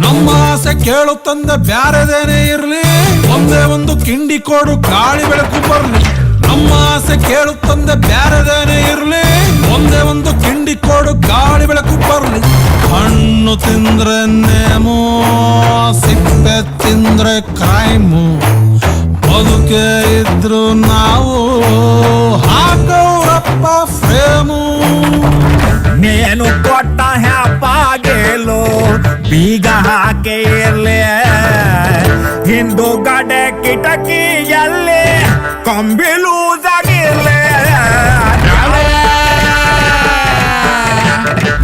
ನಮ್ಮ ಆಸೆ ಕೇಳುತ್ತಂದೆ ಬ್ಯಾರದೇನೆ ಇರ್ಲಿ, ಒಂದೇ ಒಂದು ಕಿಂಡಿ ಕೊಡು ಗಾಳಿ ಬೆಳಕು ಬರ್ಲಿ. ನಮ್ಮ ಆಸೆ ಕೇಳುತ್ತಂದೆ ಬ್ಯಾರದೇನೆ ಇರ್ಲಿ, ಒಂದೇ ಒಂದು ಕಿಂಡಿ ಕೊಡು ಗಾಳಿ ಬೆಳಕು ಬರ್ಲಿ. ಹಣ್ಣು ತಿಂದ್ರೆ ನೇಮು, ಸಿಪ್ಪೆ ತಿಂದ್ರೆ ಕ್ರೈಮು, ಬದುಕೆ ಇದ್ರು ನಾವು ಹಾಕವ್ರಪ್ಪ ಫ್ರೇಮು. నేను కొట్ట హ్యాపాగేలో ಬೀಗ ಹಾಕೇ ಇರ್ಲಿ, ಹಿಂದುಗಡೆ ಕಿಟಕಿಯಲ್ಲಿ ಕಂಬಿ ಲೂಸಾಗಿರ್ಲಿ.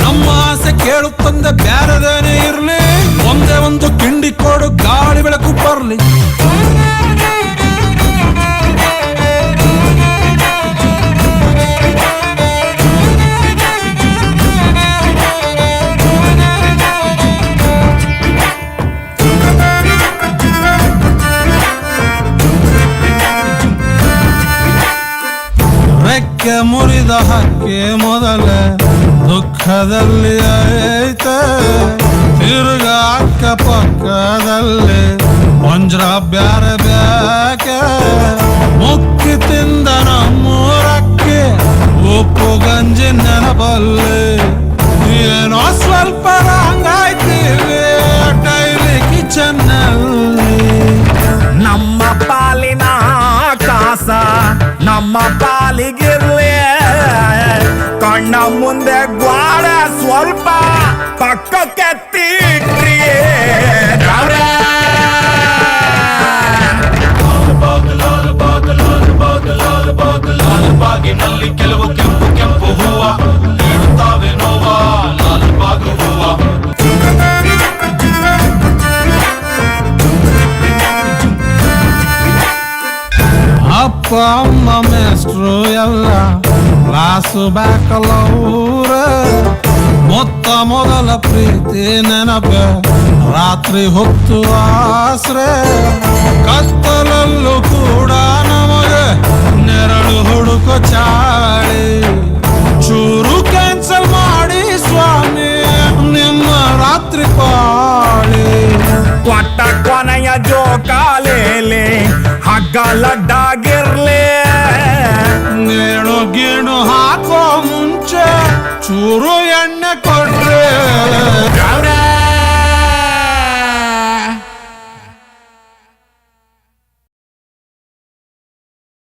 ನಮ್ಮ ಆಸೆ ಕೇಳುತ್ತಂದೆ ಬ್ಯಾರದೇನೆ ಇರ್ಲಿ, ಒಂದೇ ಒಂದು ಕಿಂಡಿ ಕೊಡು ಗಾಳಿ ಬೆಳಕು ಬರ್ಲಿ. ರೆಕ್ಕೆ ಮುರಿದ ಹಕ್ಕಿ ಮೊದಲೇ ದುಃಖದಲ್ಲಿ ಐತೆ, ತಿರುಗ ಅಕ್ಕ ಪಕ್ಕದಲ್ಲಿ ಮಂಜ್ರ ಬ್ಯಾರೆ ಬ್ಯಾಕೆ. ಮುಕ್ಕಿ ತಿಂದ ನಮ್ಮೂರಕ್ಕೆ ಉಪ್ಪು ಗಂಜಿ ನೆನಪಲ್ಲಿ, ಏನೋ ಸ್ವಲ್ಪ ಹಂಗಾಯ್ತೀವಿ ಡೈಲಿ ಕಿಚನ್ನಲ್ಲಿ. ನಮ್ಮ ಪಾಲಿನ ಕಾಸ ನಮ್ಮ ಪಾಲಿಗಿರ್ಲಿ, ಕಣ್ಣ ಮುಂದೆ ಗ್ವಾಡ ಸ್ವಲ್ಪ ಪಕ್ಕಕ್ಕೆ ತೀಟ್ರಿ. ಲಾಲ್ಬಾಗಿನಲ್ಲಿ ಕೆಲವು ಕೆಂಪು ಕೆಂಪು ಹೂವ ನೀಡುತ್ತಾವೆ ನೋವ, ಲಾಲ್ಬಾಗ್ ಹೂವ. ಅಪ್ಪ ಅಮ್ಮ ಮೇಸ್ಟ್ರು ಎಲ್ಲ ಕ್ಲಾಸು ಬ್ಯಾಕಲವ್ರ, ಮೊತ್ತ ಮೊದಲ ಪ್ರೀತಿ ನೆನಪ ರಾತ್ರಿ ಹೊತ್ತು ಆಸ್ರೆ. ಕತ್ತಲಲ್ಲೂ ಕೂಡ ನಮಗೆ ನೆರಳು ಹುಡುಕೋ ಚಾಳಿ, ಚೂರು ಕ್ಯಾನ್ಸಲ್ ಮಾಡಿ ಸ್ವಾಮಿ ನಿಮ್ಮ ರಾತ್ರಿ ಪಾಳಿ. ಕೊಟ್ಟ ಕೊನೆಯ ಜೋಕಾಲೇಲಿ ಹಗ್ಗಲಡ್ಡಾಗಿರ್ಲಿ, ನೇಣು ಗೀಣು ಹಾಕೋ ಮುಂಚೆ ಚೂರು ಎಣ್ಣೆ ಕೊಡ